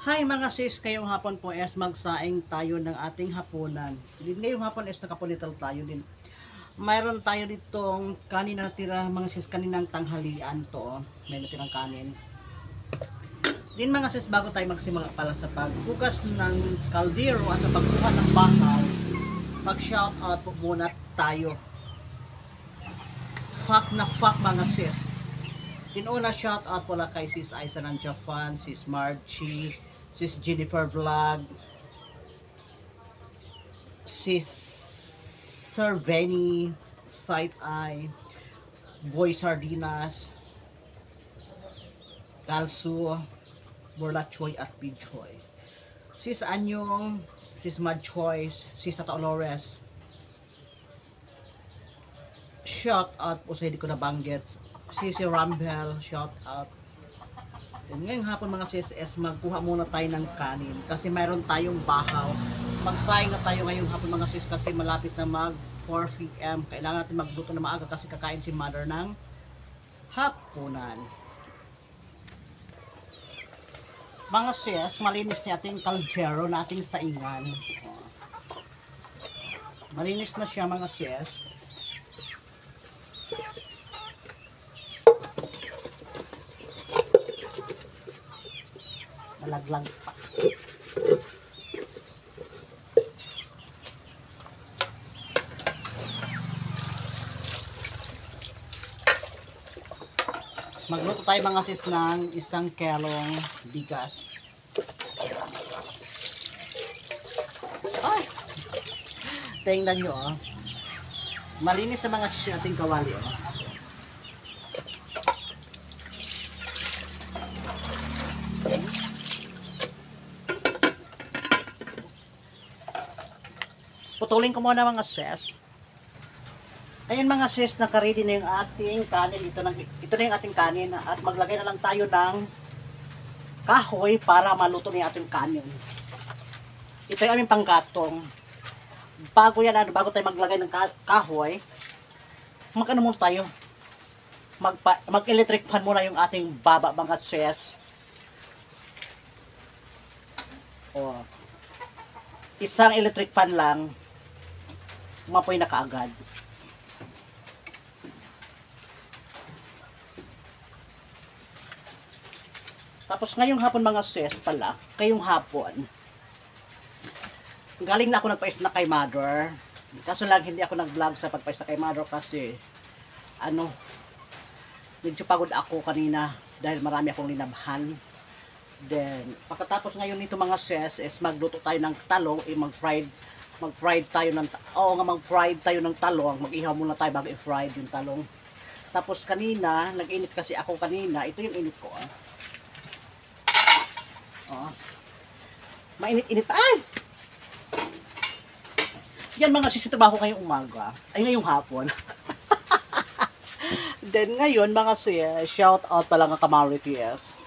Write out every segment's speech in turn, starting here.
Hi mga sis, ngayong hapon po es magsaing tayo ng ating hapunan. Ngayong hapon es nakapulital tayo din. Mayroon tayo ditong kanin na natira mga sis kaninang tanghalian to. May natirang kanin. Din mga sis, bago tayo magsimula pala sa paghugas ng kaldero at sa pagkuha ng bakal, mag-shout out po muna tayo. Fuck na fuck mga sis. Una shout out pala kay sis Aiza ng Japan, sis Margie, sis Jennifer Vlog, sis Sir Benny, Sight Eye, Boy Sardinas, Kalsu, Borla Choy at Big Choy. Sis Anyong, sis Mad Choice, sis Tata Olores. Shout out po sa hindi ko nabanggit. Sis Rambel, shout out. And ngayong hapon mga sis, magkuha muna tayo ng kanin kasi mayroon tayong bahaw. Magsaing na tayo ngayong hapon mga sis kasi malapit na mag 4 p.m. Kailangan natin magluto na maaga kasi kakain si mother ng hapunan. Mga sis, malinis na ating kaldero na ating saingan. Malinis na siya mga sis. Malaglag pa. Magluto tayo mga sis ng 1 kilong bigas. Ay! Tingnan nyo oh. Malinis sa mga sis ating kawali oh. Putulin ko muna mga sis. Ayun mga sis, nakaready na yung ating kanin. Ito na yung ating kanin. At maglagay na lang tayo ng kahoy para maluto na yung ating kanin. Ito yung aming panggatong. Bago tayo maglagay ng kahoy, mag-ano muna tayo? Mag-electric fan muna yung ating baba mga sis. O, isang electric fan lang, umapoy na kaagad. Tapos ngayong hapon mga sis pala, kayong hapon, galing na ako nagpais na kay mother. Kaso lang hindi ako nag-vlog sa pagpais na kay mother kasi medyo pagod ako kanina dahil marami akong linabhan. Then pagkatapos ngayon nito mga sis is magluto tayo ng talong, mag-fried tayo ng talong. Mag-ihaw muna tayo bago i-fried yung talong. Tapos kanina, nag-init kasi ako kanina. Ito yung init ko. Mainit-init. Ay! Yan mga sis, trabaho ngayong umaga. Ay, ngayong hapon. Then ngayon mga sis, shout out pala nga Kamarities.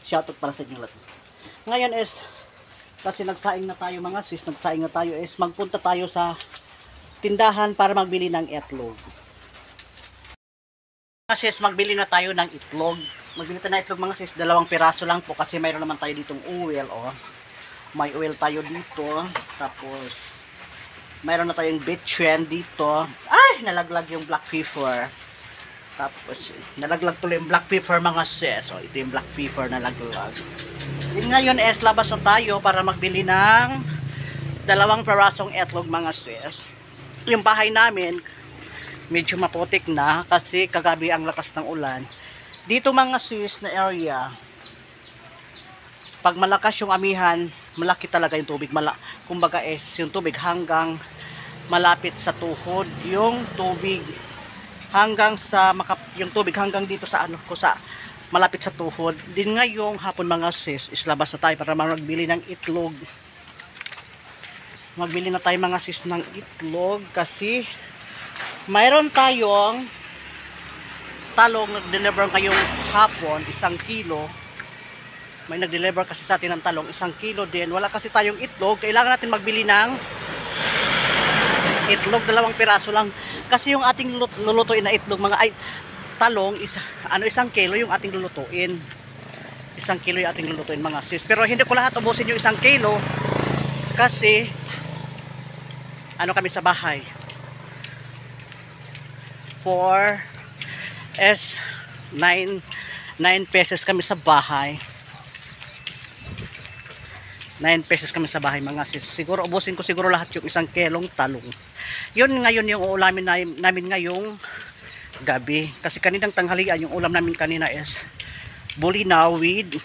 Shout out para sa inyo lahat. Ngayon is, kasi nagsaing na tayo mga sis, magpunta tayo sa tindahan para magbili ng itlog. Mga sis, magbili na tayo ng itlog. Magbili tayo ng itlog mga sis, 2 piraso lang po kasi mayroon naman tayo ditong oil. May oil tayo dito. Tapos, mayroon na tayong betchren dito. Ay, nalaglag yung black pepper. Tapos, nalaglag tuloy yung black pepper mga sis. Ito yung black pepper na nalaglag. Yun ngayon is labas na tayo para magbili ng 2 pirasong itlog mga sis. Yung bahay namin, medyo maputik na kasi kagabi ang lakas ng ulan. Dito mga sis na area, pag malakas yung amihan, malaki talaga yung tubig. Kumbaga is yung tubig hanggang malapit sa tuhod, yung tubig hanggang dito sa malapit sa tuhod. Din ngayong hapon mga sis, islabas na tayo para magbili ng itlog. Magbili na tayo mga sis ng itlog kasi mayroon tayong talong nag-deliver ngayong hapon, 1 kilo. May nag-deliver kasi sa atin ng talong, 1 kilo din. Wala kasi tayong itlog. Kailangan natin magbili ng itlog, 2 piraso lang. Kasi yung ating lulutuin na itlog, talong, 1 kilo yung ating lulutuin. Isang kilo yung ating lulutuin mga sis. Pero hindi ko lahat ubusin yung 1 kilo. Kasi, ano kami sa bahay. 4 S 9 pesos kami sa bahay. 9 pesos kami sa bahay mga sis. Siguro ubusin ko siguro lahat yung 1 kilong talong. Yun ngayon yung uulamin namin ngayong gabi. Kasi kaninang tanghalian yung ulam namin kanina is bulinaw with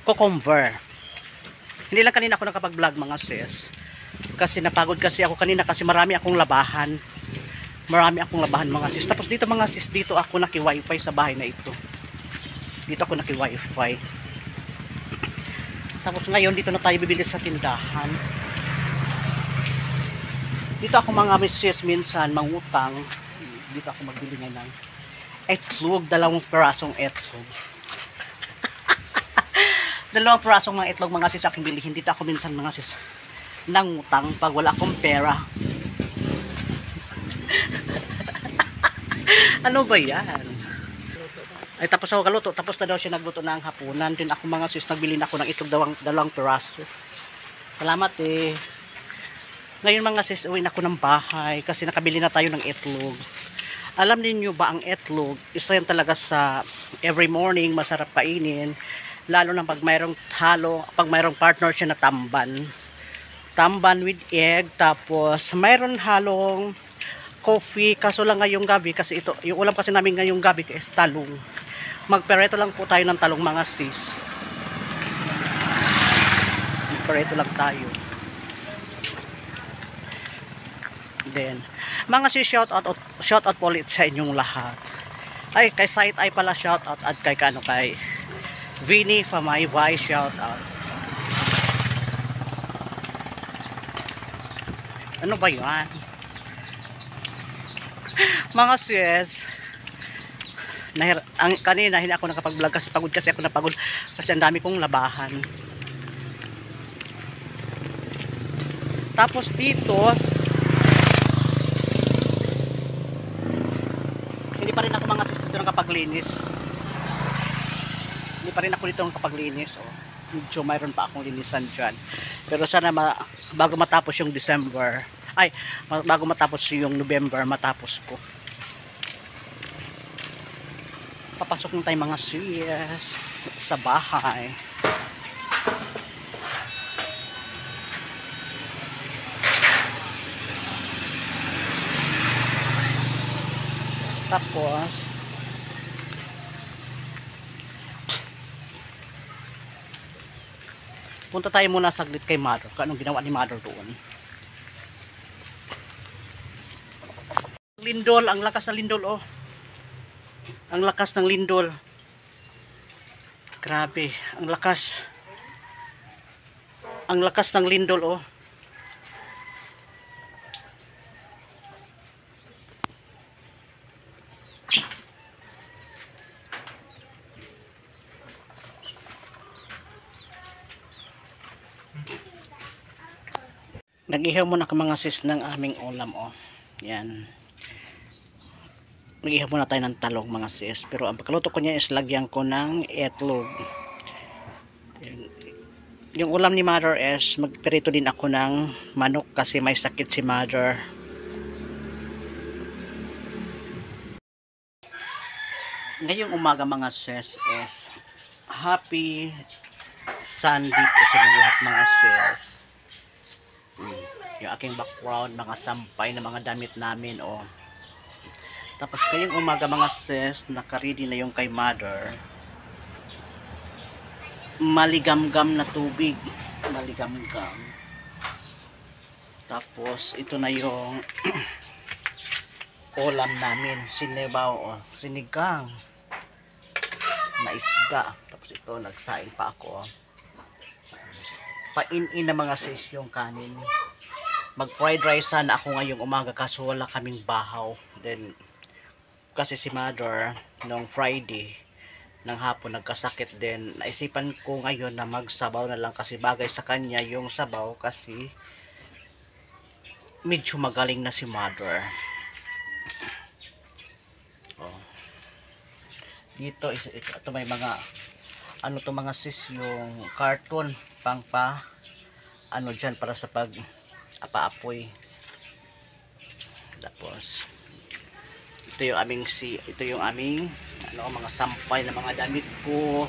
cucumber. Hindi lang kanina ako nakapag-vlog mga sis. Kasi napagod kasi ako kanina kasi marami akong labahan. Mga sis. Tapos dito mga sis, dito ako naki-wifi sa bahay na ito. Dito ako naki-wifi. Tapos ngayon dito na tayo bibili sa tindahan. Dito ako mga sis minsan mangutang. Dito ako magbili ngayon ng itlog, 2 pirasong itlog. 2 pirasong mga itlog mga sis aking bilihin. Dito ako minsan mga sis nangutang pag wala akong pera. Ano ba yan? Ay tapos ako kaluto, tapos na daw siya nagluto ng hapunan. Din ako mga sis nagbili na ako ng itlog 2 piraso. Salamat eh. Ngayon mga sis, uwi na ako ng bahay kasi nakabili na tayo ng itlog. Alam niyo ba ang itlog, isa yan talaga sa every morning masarap kainin. Lalo na pag mayroong pag mayroong partner siya na tamban. Tamban with egg, tapos mayroon halong coffee. Kaso lang ngayong gabi, kasi ito, yung ulam kasi namin ngayong gabi is talong. Magpereto lang po tayo ng talong mga sis. Magpereto lang tayo. Then, mga sis, shout out po ulit sa inyong lahat. Ay, kay Site ay pala shout out at kay kay Vinny Famay Vice shout out. Ano ba 'yan? Mga sis, kanina hindi ako nakapag-vlog kasi pagod kasi ang dami kong labahan. Tapos dito hindi pa rin ako mga sis dito nakapaglinis. Hindi pa rin ako dito nakapaglinis. Oh. Medyo mayroon pa akong linisan dyan. Pero sana bago matapos yung December, bago matapos yung November, matapos ko. Papasok na tayo mga sis sa bahay. Tapos punta tayo muna saglit kay Mother. Anong ginawa ni Mother doon? Lindol, ang lakas ng lindol oh. Ang lakas ng lindol. Grabe, ang lakas. Ang lakas ng lindol oh. Nag-ihaw muna ka mga sis ng aming ulam oh. Yan. Nag-ihaw muna tayo ng talong mga sis. Pero ang pagkaluto ko niya is lagyan ko ng itlog. Yung ulam ni Mother is magperito din ako ng manok kasi may sakit si Mother. Ngayong umaga mga sis is happy Sunday po sa lahat mga sis. Yung aking background, mga sampay na mga damit namin oh. Tapos kayong umaga mga sis, nakaready na yung kay Mother. Maligamgam na tubig. Maligamgam. Tapos ito na yung ulam namin, sinibaw oh, sinigang na isda. Tapos ito nagsain pa ako oh. Pain-in na mga sis yung kanin. Mag fried rice sana ako ngayong umaga kaso wala kaming bahaw. Then kasi si Mother nung Friday ng hapon nagkasakit din. Naisipan ko ngayon na magsabaw na lang kasi bagay sa kanya yung sabaw kasi medyo magaling na si Mother. Oh. Dito, ito may mga, ano to mga sis, yung carton, ano dyan, para sa pag, apa-apoy. Tapos, ito yung aming, mga sampay na mga damit ko,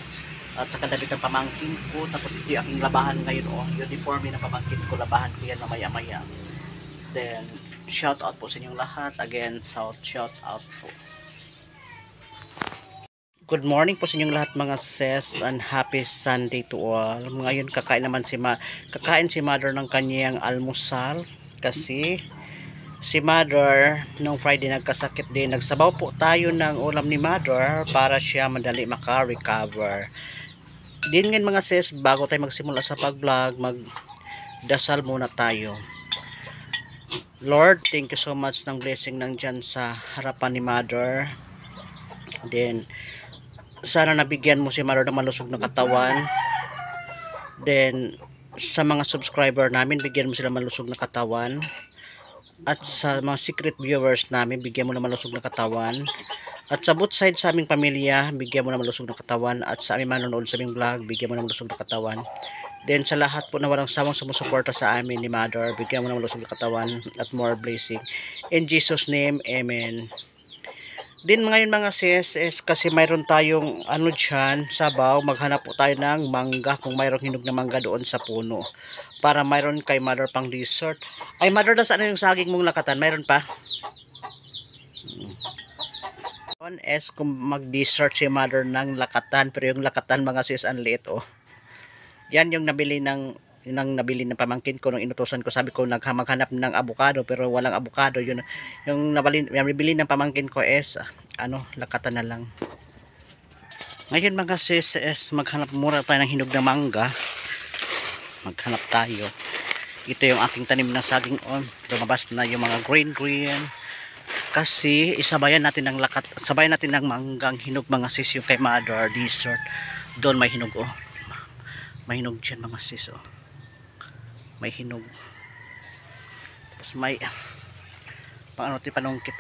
at saka damit ng pamangkin ko. Tapos ito yung aking labahan ngayon, uniforme ng pamangkin ko, labahan ko yan mamaya maya. Then, shout out po sa inyong lahat. Again, shout out po. Good morning po sa inyong lahat mga sis, and happy Sunday to all. Ngayon kakain si mother ng kanyang almusal kasi si mother nung Friday nagkasakit din. Nagsabaw po tayo ng ulam ni mother para siya madali maka-recover. Din ngayon mga sis, bago tayo magsimula sa pag-vlog, magdasal muna tayo. Lord, thank you so much ng blessing ng dyan sa harapan ni mother. Then, sana nabigyan mo si mother ng malusog na katawan. Then, sa mga subscriber namin, bigyan mo sila malusog na katawan. At sa mga secret viewers namin, bigyan mo na malusog na katawan. At sa both side sa aming pamilya, bigyan mo na malusog na katawan. At sa aming manonood sa aming vlog, bigyan mo na malusog na katawan. Then sa lahat po na walang sawang sumusuporta sa amin ni mother, bigyan mo na malusog na katawan at more blessing. In Jesus' name, Amen. Din ngayon mga sis, kasi mayroon tayong dyan, sabaw, maghanap po tayo ng mangga, kung mayroong hinog na mangga doon sa puno. Para mayroon kay mother pang dessert. Ay mother, na saan yung saging mong lakatan? Mayroon pa? Kung mag-dessert si mother ng lakatan, pero yung lakatan mga sis, ang liit Yan yung nabili ng pamangkin ko nung inutusan ko. Sabi ko maghanap ng avocado pero walang avocado. Yung nabili ng pamangkin ko lakatan na lang. Ngayon mga sis, maghanap muna tayo ng hinog na mangga. Maghanap tayo. Ito yung aking tanim na saging lumabas na yung mga green. Kasi sabayan natin ng manggang hinog mga sis, yung kay mother dessert. Doon may hinog May hinog dyan mga sis May hinog. Tapos may panungkit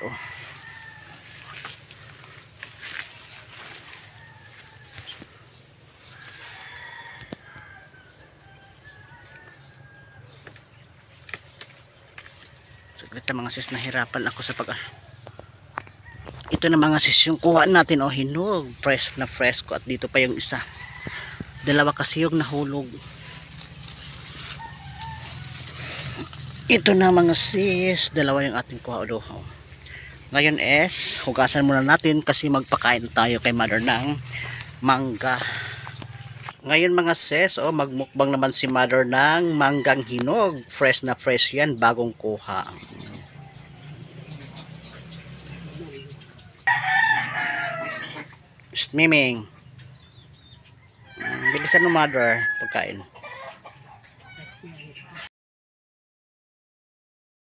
saglit na mga sis, nahirapan ako sa ito na mga sis yung kuha natin hinog, fresh na fresco. At dito pa yung isa, dalawa kasi yung nahulog. Ito na mga sis, dalawa yung ating kuha ngayon hugasan muna natin kasi magpakain tayo kay mother ng mangga. Ngayon mga sis, magmukbang naman si mother ng manggang hinog. Fresh na fresh yan, bagong kuha. Miming, bilisan mo mother pagkain.